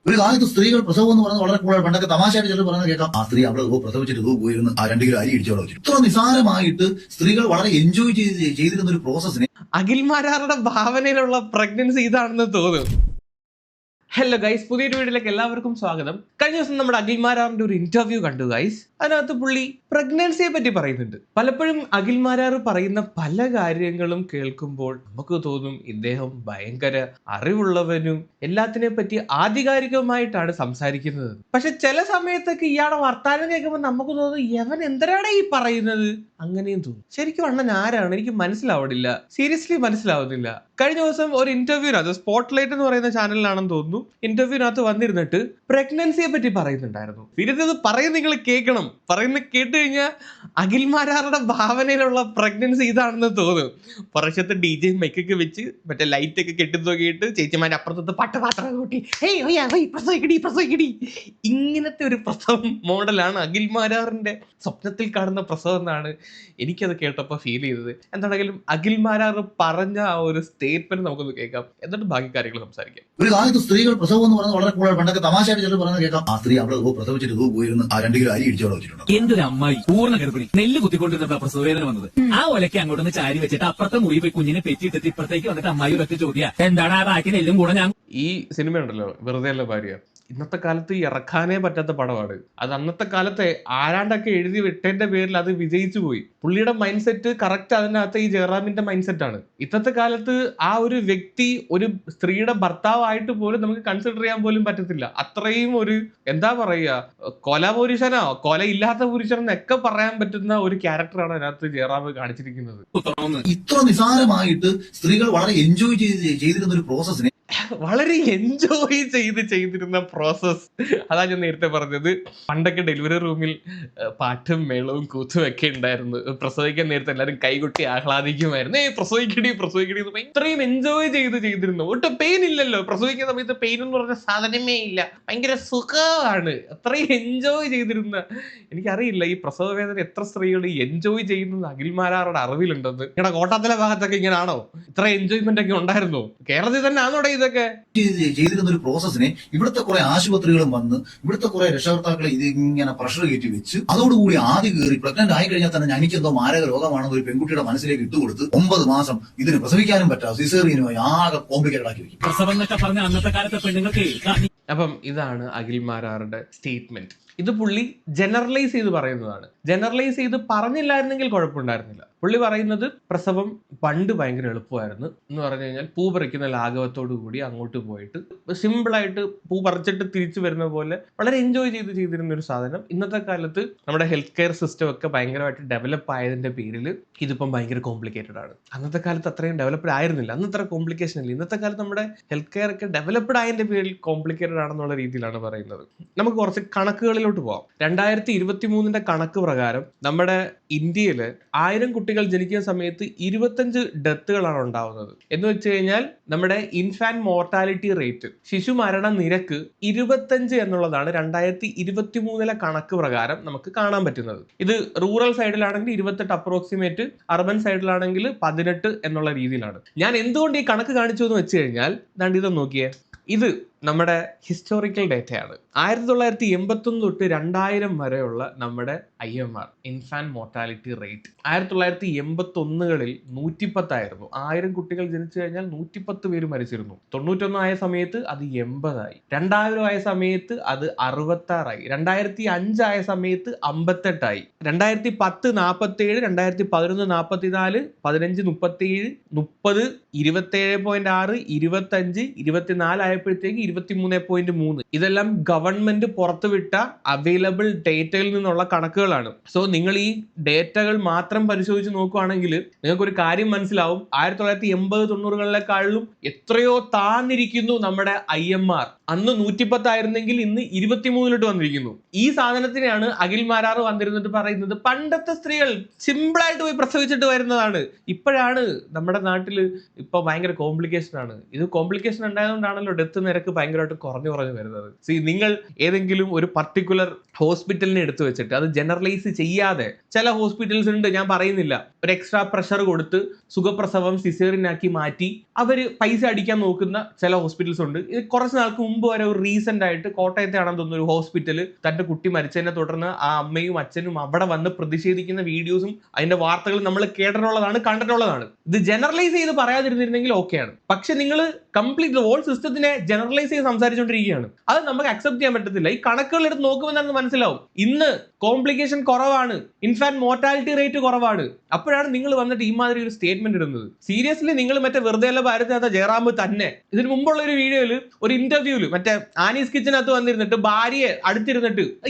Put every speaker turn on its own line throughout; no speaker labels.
ഒരു കാലത്ത് സ്ത്രീകൾ പ്രസവം എന്ന് പറയുന്നത് വളരെ കൂടുതൽ പണ്ടൊക്കെ തമാശയായിട്ട് ചിലർ പറയുന്നത് കേൾക്കാം. ആ സ്ത്രീ അവിടെ പ്രസവിച്ചിട്ട് പോയിരുന്നു ആ 2 കിലോ അരി ഇടിച്ചോടെ വെച്ചു. ഇത്ര നിസാരമായിട്ട് സ്ത്രീകൾ വളരെ എൻജോയ് ചെയ്തിരുന്ന ഒരു പ്രോസസ്സിനെ
അഖിൽമാരാറുടെ ഭാവനയിലുള്ള പ്രഗ്നൻസി ഇതാണെന്ന് തോന്നുന്നു. ഹലോ ഗൈസ്, പുതിയൊരു വീഡിയോയിലേക്ക് എല്ലാവർക്കും സ്വാഗതം. കഴിഞ്ഞ ദിവസം നമ്മുടെ അഖിൽമാരാറിന്റെ ഒരു ഇന്റർവ്യൂ കണ്ടു ഗൈസ്. അതിനകത്ത് പുള്ളി പ്രഗ്നൻസിയെ പറ്റി പറയുന്നുണ്ട്. പലപ്പോഴും അഖിൽമാരാർ പറയുന്ന പല കാര്യങ്ങളും കേൾക്കുമ്പോൾ നമുക്ക് തോന്നും ഇദ്ദേഹം ഭയങ്കര അറിവുള്ളവനും എല്ലാത്തിനെ പറ്റി ആധികാരികമായിട്ടാണ് സംസാരിക്കുന്നത്. പക്ഷെ ചില സമയത്തൊക്കെ ഇയാളുടെ വർത്താനം കേൾക്കുമ്പോൾ നമുക്ക് തോന്നും യവൻ എന്തരാണ് ഈ പറയുന്നത്, അങ്ങനെയും തോന്നും. ശരിക്കും അണ്ണൻ ആരാണ് എനിക്ക് മനസ്സിലാവണില്ല, സീരിയസ്ലി മനസ്സിലാവുന്നില്ല. കഴിഞ്ഞ ദിവസം ഒരു ഇന്റർവ്യൂവിനകത്ത് സ്പോട്ട്ലൈറ്റ് എന്ന് പറയുന്ന ചാനലിലാണെന്ന് തോന്നുന്നു, ഇന്റർവ്യൂവിനകത്ത് വന്നിരുന്നിട്ട് പ്രഗ്നൻസിയെ പറ്റി പറയുന്നുണ്ടായിരുന്നു. സീരിയസ് ഇത് പറയുന്നത് നിങ്ങൾ കേൾക്കണം. പറയുന്നത് കേട്ട് കഴിഞ്ഞാൽ അഖിൽമാരാറുടെ ഭാവനയിലുള്ള പ്രഗ്നൻസി ഇതാണെന്ന് തോന്നും. പുറശത്ത് DJ മൈക്കൊക്കെ വെച്ച് മറ്റേ ലൈറ്റ് ഒക്കെ കെട്ടി നോക്കിയിട്ട് ചേച്ചിമാരുടെ അപ്പുറത്ത് പാത്രം കൂട്ടി പ്രസവിക്കടി ഇങ്ങനത്തെ ഒരു പ്രസവം മോഡലാണ് അഖിൽമാരാറിന്റെ സ്വപ്നത്തിൽ കാണുന്ന പ്രസവം എന്നാണ് എനിക്കത് കേട്ടപ്പോൾ ഫീൽ ചെയ്തത്. എന്താണെങ്കിലും അഖിൽമാരാർ പറഞ്ഞ ആ ഒരു സ്റ്റേറ്റ്മെന്റ് നമുക്കൊന്ന് കേൾക്കാം, എന്നിട്ട് ബാക്കി കാര്യങ്ങൾ സംസാരിക്കാം.
ഒരു കാലത്ത് സ്ത്രീകൾ പ്രസവം എന്ന് പറയുന്നത് വളരെ കൂടുതൽ പണ്ടൊക്കെ തമാശയായിട്ട് ചിലർ പറയുന്നത് കേൾക്കാം. ആ സ്ത്രീ അവിടെ പ്രസവിച്ചിട്ട് പോയിരുന്നു ആ 2 കിലോ അരി ഇടിച്ചോടെ വെച്ചിട്ടുണ്ട്.
എന്തൊരു അമ്മായി, പൂർണ്ണ ഗർഭിണി, നെല്ല് കുത്തിക്കൊണ്ടിരുന്ന പ്രസവവേദന വന്നത്. ആ ഒലയ്ക്ക് അങ്ങോട്ടൊന്ന് ചാരി വെച്ചിട്ട് അപ്പുറത്തെ മുറി പോയി കുഞ്ഞിനെ പെറ്റിട്ടിട്ട് ഇപ്പുറത്തേക്ക് വന്നിട്ട് അമ്മായി ഒരൊറ്റ ചോദ്യ, എന്താണ് ആ ബാക്കി നെല്ലും കൂടെ ഞാൻ.
ഈ സിനിമ ഉണ്ടല്ലോ വെറുതെ അല്ല ഭാര്യ, ഇന്നത്തെ കാലത്ത് ഇറക്കാനേ പറ്റാത്ത പടമാണ് അത്. അന്നത്തെ കാലത്തെ ആരാണ്ടൊക്കെ എഴുതി വിട്ടതിന്റെ പേരിൽ അത് വിജയിച്ചു പോയി. പുള്ളിയുടെ മൈൻഡ് സെറ്റ് കറക്റ്റ് അതിനകത്ത് ഈ ജയറാമിന്റെ മൈൻഡ് സെറ്റ് ആണ്. ഇന്നത്തെ കാലത്ത് ആ ഒരു വ്യക്തി ഒരു സ്ത്രീയുടെ ഭർത്താവായിട്ട് പോലും നമുക്ക് കൺസിഡർ ചെയ്യാൻ പോലും പറ്റത്തില്ല. അത്രയും ഒരു എന്താ പറയുക, കൊല പുരുഷനോ കൊല ഇല്ലാത്ത പുരുഷനെന്നൊക്കെ പറയാൻ പറ്റുന്ന ഒരു ക്യാരക്ടറാണ് അതിനകത്ത് ജയറാം കാണിച്ചിരിക്കുന്നത്.
ഇത്ര നിസാരമായിട്ട് സ്ത്രീകൾ വളരെ എൻജോയ് ചെയ്തിരുന്ന ഒരു പ്രോസസ്സിനെ
വളരെ എൻജോയ് ചെയ്തിരുന്ന പ്രോസസ്. അതാ ഞാൻ നേരത്തെ പറഞ്ഞത്. പണ്ടൊക്കെ ഡെലിവറി റൂമിൽ പാട്ടും മേളവും കൂത്തും ഒക്കെ ഉണ്ടായിരുന്നു. പ്രസവിക്കാൻ നേരത്തെ എല്ലാവരും കൈകൊട്ടി ആഹ്ലാദിക്കുമായിരുന്നു. പ്രസവിക്കടി ഇത്രയും എൻജോയ് ചെയ്തിരുന്നു. ഒട്ടും പെയിൻ ഇല്ലല്ലോ പ്രസവിക്കുന്ന സമയത്ത്. പെയിൻ എന്ന് പറഞ്ഞ സാധനമേ ഇല്ല, ഭയങ്കര സുഖമാണ്. അത്രയും എൻജോയ് ചെയ്തിരുന്ന, എനിക്കറിയില്ല ഈ പ്രസവ വേദന എത്ര സ്ത്രീകൾ എൻജോയ് ചെയ്യുന്നത് അഖിൽമാരാറുടെ അറിവിലുണ്ടെന്ന്. നിങ്ങളുടെ കോട്ടത്തിലെ ഭാഗത്തൊക്കെ ഇങ്ങനെയാണോ? ഇത്ര എൻജോയ്മെന്റ് ഒക്കെ ഉണ്ടായിരുന്നോ? കേരളത്തിൽ തന്നെ ആണോടെ ഇതൊക്കെ
ചെയ്തിരുന്ന ഒരു പ്രോസസ്സിനെ ഇവിടുത്തെ കുറെ ആശുപത്രികളും വന്ന് ഇവിടുത്തെ കുറെ രക്ഷകർത്താക്കളെ ഇതിങ്ങനെ പ്രഷർ കയറ്റി വെച്ച് അതോടുകൂടി ആദ്യം കയറി പ്രഗ്നന്റ് ആയി കഴിഞ്ഞാൽ തന്നെ എനിക്കെന്തോ മാരക രോഗമാണെന്ന് ഒരു പെൺകുട്ടിയുടെ മനസ്സിലേക്ക് ഇട്ടുകൊടുത്ത് 9 മാസം ഇതിന് പ്രസവിക്കാനും പറ്റാതെ സിസേറിയനുമായി ആകെ കോംപ്ലിക്കേറ്റഡ് ആക്കി വെക്കും.
പ്രസവം എന്നൊക്കെ പറഞ്ഞ അന്നത്തെ കാലത്തെ പെണ്ണുങ്ങൾക്ക്.
അപ്പം ഇതാണ് അഖിൽമാരാറുടെ സ്റ്റേറ്റ്മെന്റ്. ഇത് പുള്ളി ജനറലൈസ് ചെയ്ത് പറയുന്നതാണ്. ജനറലൈസ് ചെയ്ത് പറഞ്ഞില്ലായിരുന്നെങ്കിൽ കുഴപ്പമുണ്ടായിരുന്നില്ല. പുള്ളി പറയുന്നത് പ്രസവം പണ്ട് ഭയങ്കര എളുപ്പമായിരുന്നു എന്ന് പറഞ്ഞു കഴിഞ്ഞാൽ പൂ പറിക്കുന്ന ലാഘവത്തോടു കൂടി അങ്ങോട്ട് പോയിട്ട് സിമ്പിളായിട്ട് പൂ പറിച്ചിട്ട് തിരിച്ചു വരുന്ന പോലെ വളരെ എൻജോയ് ചെയ്തിരുന്ന ഒരു സാധനം. ഇന്നത്തെ കാലത്ത് നമ്മുടെ ഹെൽത്ത് കെയർ സിസ്റ്റം ഒക്കെ ഭയങ്കരമായിട്ട് ഡെവലപ്പ് ആയതിന്റെ പേരിൽ ഇതിപ്പം ഭയങ്കര കോംപ്ലിക്കേറ്റഡ് ആണ്. അന്നത്തെ കാലത്ത് അത്രയും ഡെവലപ്ഡ് ആയിരുന്നില്ല, അന്നത്ര കോംപ്ലിക്കേഷൻ ഇല്ല. ഇന്നത്തെ കാലത്ത് നമ്മുടെ ഹെൽത്ത് കെയർ ഒക്കെ ഡെവലപ്ഡ് ആയതിന്റെ പേരിൽ കോംപ്ലിക്കേറ്റഡ് ആണെന്നുള്ള രീതിയിലാണ് പറയുന്നത്. നമുക്ക് കുറച്ച് കണക്കുകളിലോട്ട് പോവാം. 2023 കണക്ക് പ്രകാരം നമ്മുടെ ഇന്ത്യയില് 1000 കുട്ടികൾ ജനിക്കുന്ന സമയത്ത് 25 ഡെത്തുകളാണ് ഉണ്ടാവുന്നത്. എന്ന് വെച്ച് കഴിഞ്ഞാൽ നമ്മുടെ ഇൻഫാന്റ് മോർട്ടാലിറ്റി റേറ്റ്, ശിശു മരണ നിരക്ക് 25 എന്നുള്ളതാണ് 2023 കണക്ക് പ്രകാരം നമുക്ക് കാണാൻ പറ്റുന്നത്. ഇത് റൂറൽ സൈഡിലാണെങ്കിൽ 28 അപ്രോക്സിമേറ്റ്, അർബൻ സൈഡിലാണെങ്കിൽ 18 എന്നുള്ള രീതിയിലാണ്. ഞാൻ എന്തുകൊണ്ട് ഈ കണക്ക് കാണിച്ചു എന്ന് വെച്ച് കഴിഞ്ഞാൽ ദാണ്ട് ഇത് നോക്കിയേ, ഇത് നമ്മുടെ ഹിസ്റ്റോറിക്കൽ ഡേറ്റയാണ്. 1981 തൊട്ട് 2000 വരെയുള്ള നമ്മുടെ IMR, ഇൻഫാന്റ് മോർട്ടാലിറ്റി റേറ്റ്. 1981കളിൽ 110 ആയിരുന്നു. 1000 കുട്ടികൾ ജനിച്ചു കഴിഞ്ഞാൽ 110 പേര് മരിച്ചിരുന്നു. 91 ആയ സമയത്ത് അത് 80 ആയി. 2000 ആയ സമയത്ത് അത് 66 ആയി. 2005 ആയ സമയത്ത് 58 ആയി. 2010 47, 2011 44, 15 37, 30, 27.6, 25, 24 ആയപ്പോഴത്തേക്ക് 23.3. ഇതെല്ലാം ഗവൺമെന്റ് പുറത്തുവിട്ട അവൈലബിൾ ഡേറ്റയിൽ നിന്നുള്ള കണക്കുകളാണ്. സോ നിങ്ങൾ ഈ ഡേറ്റകൾ മാത്രം പരിശോധിച്ച് നോക്കുകയാണെങ്കിൽ നിങ്ങൾക്ക് ഒരു കാര്യം മനസ്സിലാവും. 1980-90കളിലെക്കാളും എത്രയോ താന്നിരിക്കുന്നു നമ്മുടെ IMR. അന്ന് 110 ആയിരുന്നെങ്കിൽ ഇന്ന് 23 വന്നിരിക്കുന്നു. ഈ സാധനത്തിനെയാണ് അഖിൽമാരാർ വന്നിരുന്നിട്ട് പറയുന്നത് പണ്ടത്തെ സ്ത്രീകൾ സിമ്പിളായിട്ട് പോയി പ്രസവിച്ചിട്ട് വരുന്നതാണ്. ഇപ്പോഴാണ് നമ്മുടെ നാട്ടിൽ ഇപ്പൊ ഭയങ്കര കോംപ്ലിക്കേഷൻ ആണ്. ഇത് കോംപ്ലിക്കേഷൻ ഉണ്ടായതുകൊണ്ടാണല്ലോ ഡെത്ത് നിരക്ക് ഭയങ്കരമായിട്ട് കുറഞ്ഞു വരുന്നത്. നിങ്ങൾ ഏതെങ്കിലും ഒരു പർട്ടിക്കുലർ ഹോസ്പിറ്റലിനെ എടുത്തു വെച്ചിട്ട് അത് ജനറലൈസ് ചെയ്യാതെ, ചില ഹോസ്പിറ്റൽസ് ഉണ്ട്, ഞാൻ പറയുന്നില്ല, ഒരു എക്സ്ട്രാ പ്രഷർ കൊടുത്ത് സുഖപ്രസവം സിസേറിയനാക്കി മാറ്റി അവര് പൈസ അടിക്കാൻ നോക്കുന്ന ചില ഹോസ്പിറ്റൽസ് ഉണ്ട്. ഇത് കുറച്ച് നാൾക്ക് മുമ്പ് വരെ ഒരു റീസെന്റ് ആയിട്ട് കോട്ടയത്തെ ആണെന്ന് തോന്നുന്നു ഒരു ഹോസ്പിറ്റല് തന്റെ കുട്ടി മരിച്ചതിനെ തുടർന്ന് ആ അമ്മയും അച്ഛനും അവിടെ വന്ന് പ്രതിഷേധിക്കുന്ന വീഡിയോസും അതിന്റെ വാർത്തകളും നമ്മൾ കേട്ടിട്ടുള്ളതാണ്, കണ്ടിട്ടുള്ളതാണ്. ഇത് ജനറലൈസ് ചെയ്ത് പറയാതിരുന്നിരുന്നെങ്കിൽ ഓക്കെയാണ്. പക്ഷെ നിങ്ങൾ കംപ്ലീറ്റ് ഹോൾ സിസ്റ്റത്തിനെ ജനറലൈസ് ചെയ്ത് സംസാരിച്ചുകൊണ്ടിരിക്കുകയാണ്. അത് നമുക്ക് അക്സെപ്റ്റ് ചെയ്യാൻ പറ്റത്തില്ല. ഈ കണക്കുകൾ എടുത്ത് നോക്കുമ്പോൾ നമുക്ക് മനസ്സിലാവും ഇന്ന് കോംപ്ലിക്കേഷൻ കുറവാണ്, ഇൻഫാക്ട് മോർട്ടാലിറ്റി റേറ്റ് കുറവാണ്. അപ്പോഴാണ് നിങ്ങൾ വന്നിട്ട് ഈ മാതിരി ഒരു സ്റ്റേറ്റ്മെന്റ് ഇടുന്നത്. സീരിയസ്ലി നിങ്ങൾ മറ്റേ വെറുതെ അല്ല ഭാരതത്തിനകത്ത് ജയറാം തന്നെ ഇതിന് മുമ്പുള്ള ഒരു വീഡിയോയില് ഒരു ഇന്റർവ്യൂല് മറ്റേ ആനീസ് കിച്ചനകത്ത് വന്നിരുന്നിട്ട് ഭാര്യയെ അടുത്തിരുന്നിട്ട്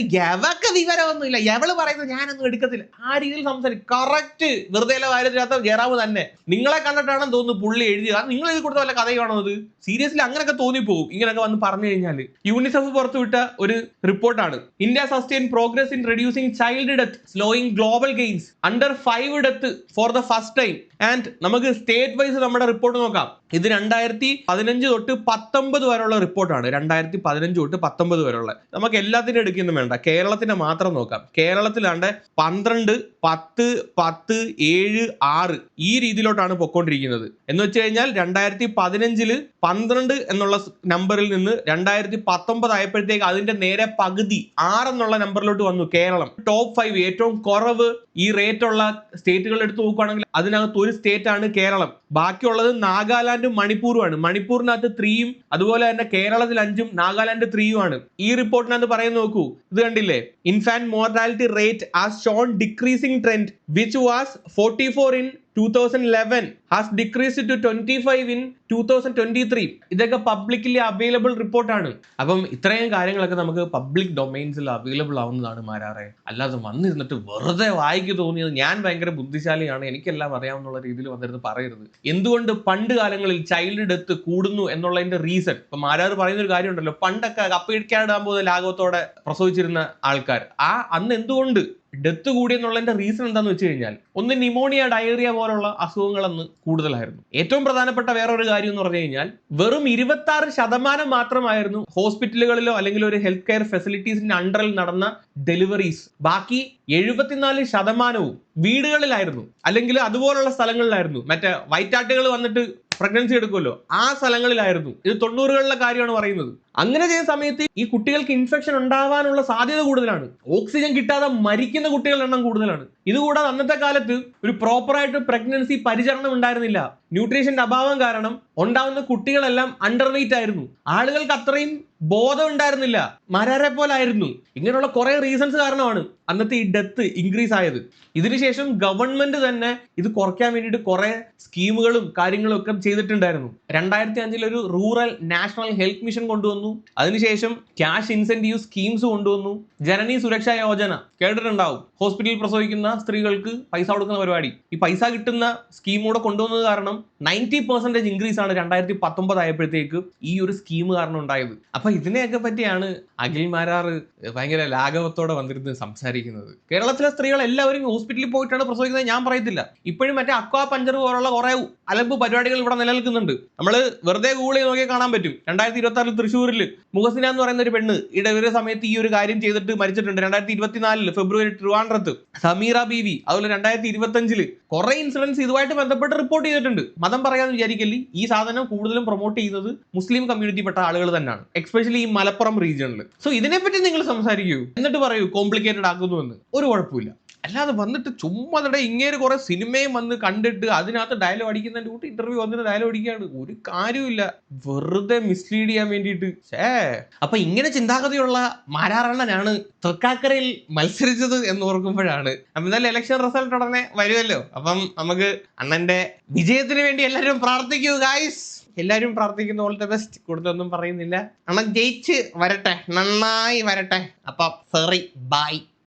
എവക്ക് വിവരമൊന്നുമില്ല, എവള് പറയുന്നത് ഞാനൊന്നും എടുക്കത്തില്ല, ആ രീതിയിൽ സംസാരിക്കും. കറക്റ്റ് വെറുതെ അല്ല ഭാരതത്തിനകത്ത് ജയറാം തന്നെ. നിങ്ങളെ കണ്ടിട്ടാണെന്ന് തോന്നുന്നു പുള്ളി എഴുതിയത്. നിങ്ങൾ എഴുതി കൊടുത്ത വല്ല കഥയാണോ അത്? സീരിയസ്ലി അങ്ങനെയൊക്കെ തോന്നിപ്പോകും ഇങ്ങനെയൊക്കെ വന്ന് പറഞ്ഞു കഴിഞ്ഞാൽ. യൂണിസെഫ് പുറത്തുവിട്ട ഒരു റിപ്പോർട്ടാണ്, India sustain progress in reducing child death, slowing global gains, under 5 death for the first time. And നമുക്ക് സ്റ്റേറ്റ് വൈസ് നമ്മുടെ റിപ്പോർട്ട് നോക്കാം. ഇത് 2015 തൊട്ട് 19 വരെയുള്ള റിപ്പോർട്ടാണ്. 2015 തൊട്ട് 19 വരെയുള്ള. നമുക്ക് എല്ലാത്തിനും എടുക്കൊന്നും വേണ്ട, കേരളത്തിന്റെ മാത്രം നോക്കാം. കേരളത്തിലാണ്ട് 12, 10, 10, 7, 6 ഈ രീതിയിലോട്ടാണ് പൊക്കോണ്ടിരിക്കുന്നത്. എന്ന് വെച്ച് കഴിഞ്ഞാൽ 2015 12 എന്നുള്ള നമ്പറിൽ നിന്ന് 2019 ആയപ്പോഴത്തേക്ക് അതിന്റെ നേരെ പകുതി 6 എന്നുള്ള നമ്പറിലോട്ട് വന്നു കേരളം. ടോപ്പ് 5 ഏറ്റവും കുറവ് ഈ റേറ്റ് ഉള്ള സ്റ്റേറ്റുകൾ എടുത്ത് നോക്കുകയാണെങ്കിൽ അതിനകത്ത് ഒരു സ്റ്റേറ്റ് ആണ് കേരളം. ബാക്കിയുള്ളത് നാഗാലാൻഡും മണിപ്പൂറുമാണ്. മണിപ്പൂരിനകത്ത് 3ഉം അതുപോലെ തന്നെ കേരളത്തിൽ 5ഉം നാഗാലാൻഡ് 3ഉം ആണ്. ഈ റിപ്പോർട്ടിനകത്ത് പറയുന്നത് നോക്കൂ, ഇത് കണ്ടില്ലേ, infant mortality rate has Sean decreasing trend which was 44 in 2011 has decreased to 25 in 2023. ഇതൊക്കെ പബ്ലിക്കലി അവൈലബിൾ റിപ്പോർട്ടാണ്. അപ്പം ഇത്രയും കാര്യങ്ങളൊക്കെ നമുക്ക് പബ്ലിക് ഡൊമൈൻസിൽ അവൈലബിൾ ആവുന്നതാണ് മാരാറെ. അല്ലാതെ വന്നിരുന്നിട്ട് വെറുതെ വായിക്ക് തോന്നിയത് ഞാൻ ഭയങ്കര ബുദ്ധിശാലിയാണ്, എനിക്കെല്ലാം അറിയാവുന്ന രീതിയിൽ വന്നിരുന്ന് പറയരുത്. എന്തുകൊണ്ട് പണ്ട് കാലങ്ങളിൽ ചൈൽഡ് ഡെത്ത് കൂടുന്നു എന്നുള്ളതിന്റെ റീസൺ ഇപ്പൊ മാരാറ് പറയുന്ന ഒരു കാര്യം ഉണ്ടല്ലോ, പണ്ടൊക്കെ കപ്പയിടിക്കാടാൻ പോകുന്ന ലാഘവത്തോടെ പ്രസവിച്ചിരുന്ന ആൾക്കാർ അന്ന് എന്തുകൊണ്ട് ഡെത്ത് കൂടിയെന്നുള്ളതിന്റെ റീസൺ എന്താന്ന് വെച്ച് കഴിഞ്ഞാൽ ഒന്ന് നിമോണിയ, ഡയറിയ പോലുള്ള അസുഖങ്ങൾ അന്ന് കൂടുതലായിരുന്നു. ഏറ്റവും പ്രധാനപ്പെട്ട വേറൊരു കാര്യം എന്ന് പറഞ്ഞു കഴിഞ്ഞാൽ വെറും 26% മാത്രമായിരുന്നു ഹോസ്പിറ്റലുകളിലോ അല്ലെങ്കിൽ ഒരു ഹെൽത്ത് കെയർ ഫെസിലിറ്റീസിന്റെ അണ്ടറിൽ നടന്ന ഡെലിവറീസ്. ബാക്കി 74% വീടുകളിലായിരുന്നു അല്ലെങ്കിൽ അതുപോലുള്ള സ്ഥലങ്ങളിലായിരുന്നു. മറ്റേ വൈറ്റാട്ടുകൾ വന്നിട്ട് പ്രഗ്നൻസി എടുക്കുമല്ലോ, ആ സ്ഥലങ്ങളിലായിരുന്നു. ഇത് 90കളിലെ കാര്യമാണ് പറയുന്നത്. അങ്ങനെ ചെയ്യുന്ന സമയത്ത് ഈ കുട്ടികൾക്ക് ഇൻഫെക്ഷൻ ഉണ്ടാവാനുള്ള സാധ്യത കൂടുതലാണ്. ഓക്സിജൻ കിട്ടാതെ മരിക്കുന്ന കുട്ടികളുടെ എണ്ണം കൂടുതലാണ്. ഇതുകൂടാതെ അന്നത്തെ കാലത്ത് ഒരു പ്രോപ്പറായിട്ട് പ്രഗ്നൻസി പരിചരണം ഉണ്ടായിരുന്നില്ല. ന്യൂട്രീഷന്റെ അഭാവം കാരണം ഉണ്ടാവുന്ന കുട്ടികളെല്ലാം അണ്ടർ വെയിറ്റ് ആയിരുന്നു. ആളുകൾക്ക് അത്രയും ബോധം ഉണ്ടായിരുന്നില്ല, മരാരെ പോലായിരുന്നു. ഇങ്ങനെയുള്ള കുറെ റീസൺസ് കാരണമാണ് അന്നത്തെ ഈ ഡെത്ത് ഇൻക്രീസ് ആയത്. ഇതിനുശേഷം ഗവൺമെന്റ് തന്നെ ഇത് കുറയ്ക്കാൻ വേണ്ടിയിട്ട് കുറെ സ്കീമുകളും കാര്യങ്ങളും ഒക്കെ ചെയ്തിട്ടുണ്ടായിരുന്നു. 2005 ഒരു റൂറൽ നാഷണൽ ഹെൽത്ത് മിഷൻ കൊണ്ടുവന്നു. അതിനുശേഷം ക്യാഷ് ഇൻസെന്റീവ് സ്കീംസ് കൊണ്ടുവന്നു. ജനനി സുരക്ഷാ യോജന കേട്ടിട്ടുണ്ടാവും, ഹോസ്പിറ്റലിൽ പ്രസവിക്കുന്ന സ്ത്രീകൾക്ക് പൈസ കൊടുക്കുന്ന പരിപാടി. ഈ പൈസ കിട്ടുന്ന സ്കീം കൂടെ കൊണ്ടുവന്നത് കാരണം 90% ഇൻക്രീസ് ആണ് 2019 ആയപ്പോഴത്തേക്ക് ഈ ഒരു സ്കീം കാരണം ഉണ്ടായത്. അപ്പൊ ഇതിനെയൊക്കെ പറ്റിയാണ് അഖിൽ മാരാറ് ഭയങ്കര ലാഘവത്തോടെ വന്നിരുന്ന് സംസാരിക്കുന്നത്. കേരളത്തിലെ സ്ത്രീകൾ എല്ലാവരും ഹോസ്പിറ്റലിൽ പോയിട്ടാണ് പ്രസവിക്കുന്നത് ഞാൻ പറയത്തില്ല. ഇപ്പോഴും മറ്റേ അക്വാ പഞ്ചർ പോലുള്ള കുറെ അലമ്പ് പരിപാടികൾ ഇവിടെ നിലനിൽക്കുന്നുണ്ട്. നമ്മൾ വെറുതെ ഗൂഗിൾ ചെയ്ത് നോക്കിയാൽ കാണാൻ പറ്റും. 2026 തൃശ്ശൂരിൽ മുഹസിന എന്ന് പറയുന്ന ഒരു പെണ്ണ് ഇടവരെ സമയത്ത് ഈ ഒരു കാര്യം ചെയ്തിട്ട് മരിച്ചിട്ടുണ്ട്. 2024 ഫെബ്രുവരി ട്രിവാൻഡ്രത്ത് സമീറ ബീവി. അതുപോലെ 2025 കുറെ ഇൻസിഡൻസ് ഇതുമായിട്ട് ബന്ധപ്പെട്ട് റിപ്പോർട്ട് ചെയ്തിട്ടുണ്ട്. മതം പറയാന്ന് വിചാരിക്കല്ലേ, ഈ സാധനം കൂടുതലും പ്രൊമോട്ട് ചെയ്യുന്നത് മുസ്ലിം കമ്മ്യൂണിറ്റിപ്പെട്ട ആളുകൾ തന്നെയാണ്, എക്സ്പെഷ്യലി ഈ മലപ്പുറം റീജിയണിൽ. സോ ഇതിനെപ്പറ്റി നിങ്ങൾ സംസാരിക്കൂ, എന്നിട്ട് പറയൂ കോംപ്ലിക്കേറ്റഡ് ആക്കുന്നു എന്ന്. ഒരു കുഴപ്പമില്ല. അല്ലാതെ വന്നിട്ട് ചുമ്മാ ഇങ്ങനെ കുറെ സിനിമയും വന്ന് കണ്ടിട്ട് അതിനകത്ത് ഡയലോഗ് അടിക്കുന്നതിന്റെ കൂട്ടി ഇന്റർവ്യൂ വന്നിട്ട് ഡയലോഗ് അടിക്കുകയാണ്. ഒരു കാര്യമില്ല, വെറുതെ മിസ്ലീഡ് ചെയ്യാൻ വേണ്ടിയിട്ട്. അപ്പൊ ഇങ്ങനെ ചിന്താഗതിയുള്ള മാരാറണ്ണനാണ് തൃക്കാക്കരയിൽ മത്സരിച്ചത് എന്ന് ഓർക്കുമ്പോഴാണ്. അപ്പൊ എന്തായാലും ഇലക്ഷൻ റിസൾട്ട് ഉടനെ വരുമല്ലോ. അപ്പം നമുക്ക് അണ്ണന്റെ വിജയത്തിന് വേണ്ടി എല്ലാവരും പ്രാർത്ഥിക്കൂ ഗായ്സ്. എല്ലാവരും പ്രാർത്ഥിക്കുന്ന പോലത്തെ ബെസ്റ്റ്, കൂടുതലൊന്നും പറയുന്നില്ല. അണ്ണൻ ജയിച്ച് വരട്ടെ, നന്നായി വരട്ടെ. അപ്പൊ സോറി, ബൈ.